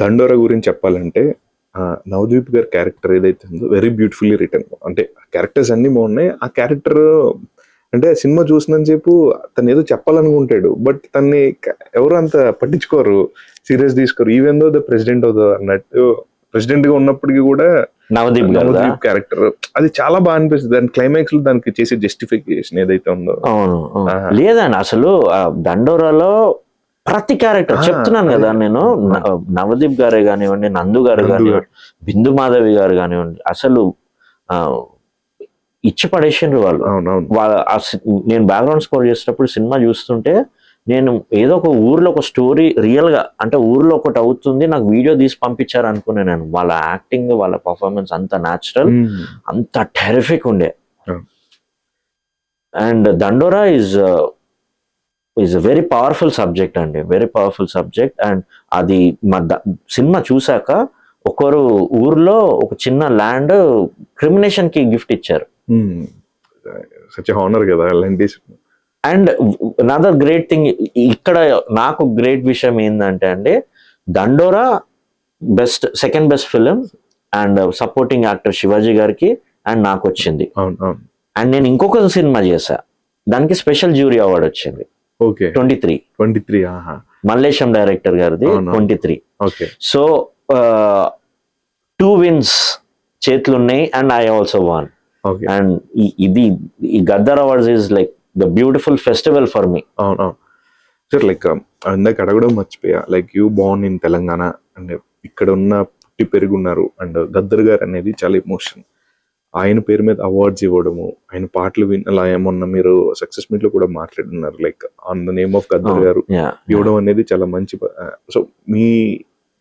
దండోరా గురించి చెప్పాలంటే నవదీప్ గారి క్యారెక్టర్ ఏదైతే ఉందో వెరీ బ్యూటిఫుల్లీ రిటర్న్. అంటే క్యారెక్టర్స్ అన్ని బాగున్నాయి. ఆ క్యారెక్టర్ అంటే సినిమా చూసినంతసేపు తను ఏదో చెప్పాలనుకుంటాడు, బట్ తన్ని ఎవరు అంత పట్టించుకోరు, సీరియస్ తీసుకోరు. ఈవెన్ దో ద ప్రెసిడెంట్ అవుతుంది అన్నట్టు ప్రెసిడెంట్ గా ఉన్నప్పటికీ కూడా నవదీప్ క్యారెక్టర్ అది చాలా బాగా అనిపిస్తుంది. దాని క్లైమాక్స్ లో దానికి చేసే జస్టిఫికేషన్ ఏదైతే ఉందో. అవును లేదండి, అసలు దండోరాలో ప్రతి క్యారెక్టర్ చెప్తున్నాను కదా నేను, నవదీప్ గారే కానివ్వండి, నందు గారు కానివ్వండి, బిందు మాధవి గారు కానివ్వండి, అసలు ఇచ్చి పడేసిండ్రు వాళ్ళు. నేను బ్యాక్గ్రౌండ్ స్కోర్ చేసేటప్పుడు సినిమా చూస్తుంటే నేను ఏదో ఒక ఊర్లో ఒక స్టోరీ రియల్ గా, అంటే ఊర్లో ఒకటి అవుతుంది, నాకు వీడియో తీసి పంపించారు అనుకునే నేను. వాళ్ళ యాక్టింగ్, వాళ్ళ పర్ఫార్మెన్స్ అంత న్యాచురల్, అంత టెరిఫిక్ ఉండే. అండ్ దండోరా ఈజ్ వెరీ పవర్ఫుల్ సబ్జెక్ట్ అండి, వెరీ పవర్ఫుల్ సబ్జెక్ట్. అండ్ అది సినిమా చూసాక ఒకరు ఊర్లో ఒక చిన్న ల్యాండ్ క్రిమినేషన్ కి గిఫ్ట్ ఇచ్చారు. అండ్ అనదర్ గ్రేట్ థింగ్, ఇక్కడ నాకు గ్రేట్ విషయం ఏంటంటే అండి, దండోరా second best film and supporting actor Shivaji గారికి అండ్ నాకు వచ్చింది. అండ్ నేను ఇంకొక సినిమా చేశా, దానికి స్పెషల్ జ్యూరీ అవార్డు వచ్చింది. 23 మల్లేశం డైరెక్టర్ గారిది 23. సో 2 wins చేతులు ఉన్నాయి and I also won. And ఈ Gaddar awards is like the beautiful festival for me. Sir like ఇందాక అడగడం మర్చిపోయా, like you born in Telangana and ఇక్కడ ఉన్న పుట్టి పెరుగున్నారు, అండ్ గద్దర్ గారు అనేది చాలా ఎమోషన్. ఆయన పేరు మీద అవార్డ్స్ ఇవ్వడము, ఆయన పాటలు అలా ఏమన్నా మీరు సక్సెస్ మీట్ లో కూడా మాట్లాడుతున్నారు, like on the name of Gaddar గారు ఇవ్వడం అనేది చాలా మంచి. సో మీ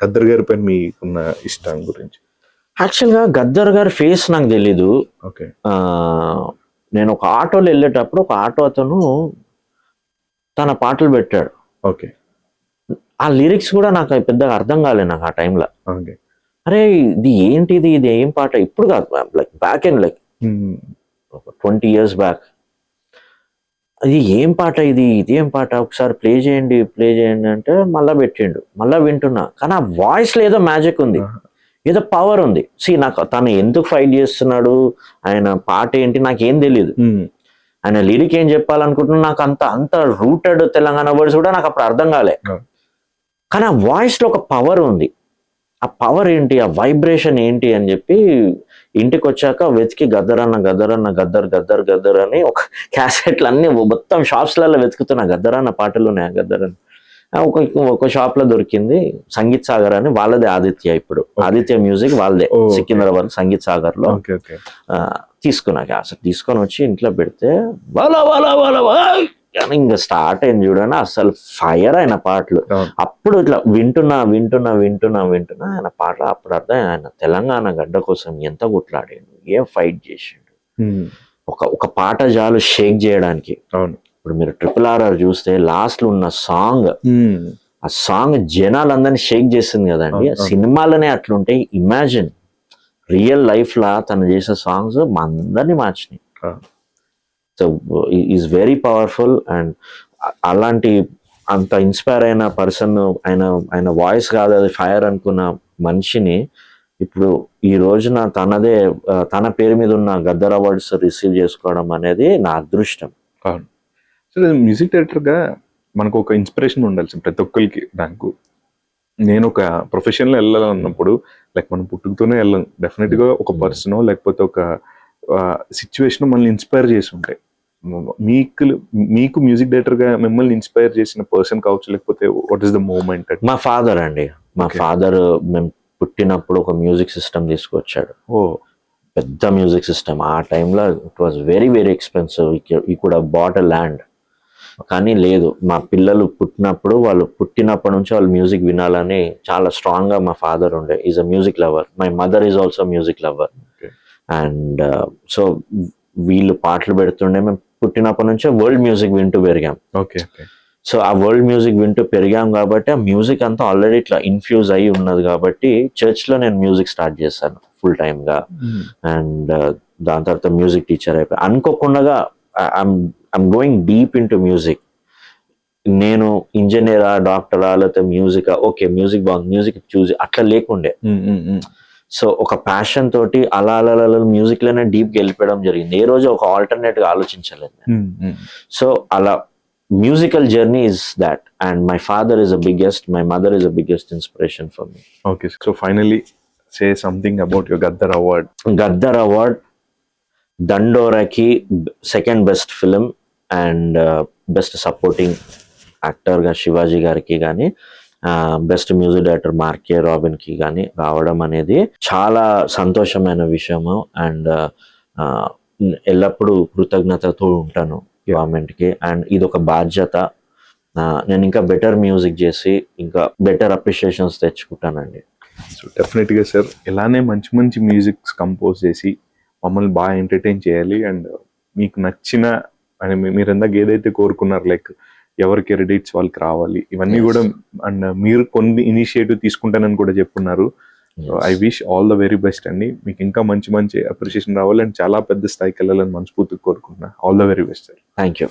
గద్దర్ గారి పైన మీకున్న ఇష్టం గురించి? యాక్చువల్గా గద్దర్ గారి ఫేస్ నాకు తెలీదు. నేను ఒక ఆటోలో వెళ్ళేటప్పుడు ఒక ఆటో అతను తన పాటలు పెట్టాడు. ఆ లిరిక్స్ కూడా నాకు పెద్దగా అర్థం కాలేదు నాకు ఆ టైంలో. అరే ఇది ఏంటిది, ఇది ఏం పాట, ఇప్పుడు కాదు, like back and like 20 years back. అది ఏం పాట, ఇదేం పాట, ఒకసారి ప్లే చేయండి అంటే మళ్ళా పెట్టిండు, మళ్ళా వింటున్నా. కానీ ఆ వాయిస్లో ఏదో మ్యాజిక్ ఉంది, ఏదో పవర్ ఉంది. నాకు తను ఎందుకు ఫైట్ చేస్తున్నాడు, ఆయన పాట ఏంటి నాకేం తెలియదు, ఆయన లిరిక్ ఏం చెప్పాలనుకుంటున్నా నాకు అంత రూటెడ్ తెలంగాణ వర్డ్స్ కూడా నాకు అప్పుడు అర్థం కాలే. కానీ ఆ వాయిస్లో ఒక పవర్ ఉంది. ఆ పవర్ ఏంటి, ఆ వైబ్రేషన్ ఏంటి అని చెప్పి ఇంటికి వచ్చాక వెతికి గద్దర్ గద్దర్ అని ఒక క్యాసెట్లు అన్ని మొత్తం షాప్స్లలో వెతుకుతున్నా, గద్దర్ అన్న పాటలు ఉన్నాయి, గద్దర్ అని. ఒక షాప్ లో దొరికింది, సంగీత్ సాగర్ అని, వాళ్ళదే ఆదిత్య, ఇప్పుడు ఆదిత్య మ్యూజిక్ వాళ్ళదే, సికింద్రాబాద్ సంగీత్ సాగర్ లో. తీసుకున్నా క్యాసెట్, తీసుకొని వచ్చి ఇంట్లో పెడితే ఇంకా స్టార్ట్ అయింది చూడండి, అసలు ఫైర్ అయిన పాటలు. అప్పుడు ఇట్లా వింటున్నా ఆయన పాటలు. అప్పుడు అర్థం, ఆయన తెలంగాణ గడ్డ కోసం ఎంత కొట్లాడాడు, ఏం ఫైట్ చేసిండు. ఒక పాట చాలు షేక్ చేయడానికి. ఇప్పుడు మీరు RRR చూస్తే లాస్ట్ లో ఉన్న సాంగ్, ఆ సాంగ్ జనాలందరినీ షేక్ చేసింది కదండి. సినిమాలనే అట్లుంటాయి, ఇమాజిన్ రియల్ లైఫ్ లా తను చేసే సాంగ్స్ మా అందరినీ మార్చినాయి. So is very powerful. And అలాంటి అంత ఇన్స్పైర్ అయిన పర్సన్, ఆయన వాయిస్ కాదు అది ఫైర్ అనుకున్న మనిషిని ఇప్పుడు ఈ రోజున తన పేరు మీద ఉన్న గద్దర్ అవార్డ్స్ రిసీవ్ చేసుకోవడం అనేది నా అదృష్టం. మ్యూజిక్ డైరెక్టర్ గా మనకు ఒక ఇన్స్పిరేషన్ ఉండాల్సింది ప్రతి ఒక్కరికి. నాకు నేను ఒక ప్రొఫెషన్ లో వెళ్ళాలన్నప్పుడు లైక్ మనం పుట్టుకతోనే వెళ్ళాం, డెఫినెట్ గా ఒక పర్సన్ లేకపోతే ఒక సిచ్యువేషన్ మనల్ని ఇన్స్పైర్ చేసి ఉంటాయి. మీకు మ్యూజిక్ డైరెక్టర్ గా మిమ్మల్ని ఇన్స్పైర్ చేసిన పర్సన్ కావచ్చు, లేకపోతే వాట్ ఈస్ ద మూమెంట్? మా ఫాదర్ అండి. మా ఫాదర్ మేము పుట్టినప్పుడు ఒక మ్యూజిక్ సిస్టమ్ తీసుకొచ్చాడు. పెద్ద మ్యూజిక్ సిస్టమ్. ఆ టైంలో it was very very expensive. He could have bought a land. కానీ లేదు, మా పిల్లలు వాళ్ళు పుట్టినప్పటి నుంచి వాళ్ళు మ్యూజిక్ వినాలని చాలా స్ట్రాంగ్ గా మా ఫాదర్ ఉండే. Is a music lover. My mother is also music lover. And so వీళ్ళు పాటలు పెడుతుండే. మేము పుట్టినప్పటి నుంచే వరల్డ్ మ్యూజిక్ వింటూ పెరిగాం. సో ఆ వరల్డ్ మ్యూజిక్ వింటూ పెరిగాం కాబట్టి ఆ మ్యూజిక్ అంతా ఆల్రెడీ ఇట్లా ఇన్ఫ్యూజ్ అయ్యి ఉన్నది కాబట్టి చర్చ్ లో నేను మ్యూజిక్ స్టార్ట్ చేశాను ఫుల్ టైమ్ గా. అండ్ దాని తర్వాత మ్యూజిక్ టీచర్ అయిపోయి అనుకోకుండా I'm going deep in to music. నేను ఇంజనీరా, డాక్టరా, లేకపోతే మ్యూజిక్, ఓకే మ్యూజిక్ బాగుంది, మ్యూజిక్ చూసి అట్లా లేకుండే. సో ఒక ప్యాషన్ తోటి అలా అలా అలా మ్యూజిక్ లోనే డీప్ గా వెళ్ళిపోవడం జరిగింది. ఏ రోజు ఒక ఆల్టర్నేట్ గా ఆలోచించలేదు. సో అలా musical journey is that, and my father is the biggest, my mother is the biggest inspiration for me. Okay, so finally say something about your Gaddar award. Gaddar award దండోరాకి second best film and best supporting యాక్టర్గా శివాజీ గారికి కానీ, best music director Mark K Robin కి కానీ రావడం అనేది చాలా సంతోషమైన విషయము. అండ్ ఎల్లప్పుడూ కృతజ్ఞతతో ఉంటాను గవర్నమెంట్కి. అండ్ ఇది ఒక బాధ్యత. నేను ఇంకా బెటర్ మ్యూజిక్ చేసి ఇంకా బెటర్ అప్రిషియేషన్స్ తెచ్చుకుంటానండి. సో డెఫినెట్గా సార్ ఇలానే మంచి మంచి మ్యూజిక్స్ కంపోజ్ చేసి మమ్మల్ని బాగా ఎంటర్టైన్ చేయాలి. అండ్ మీకు నచ్చిన అని మీరు ఇందాక ఏదైతే కోరుకున్నారు, లైక్ ఎవరి క్రెడిట్స్ వాళ్ళకి రావాలి, ఇవన్నీ కూడా. అండ్ మీరు కొన్ని ఇనిషియేటివ్ తీసుకుంటానని కూడా చెప్పున్నారు. I wish all the very best అండి. మీకు ఇంకా మంచి మంచి అప్రిషియేషన్ రావాలి అండ్ చాలా పెద్ద స్థాయికి వెళ్ళాలని మనస్ఫూర్తిగా కోరుకుంటున్నా. All the very best sir. Thank you.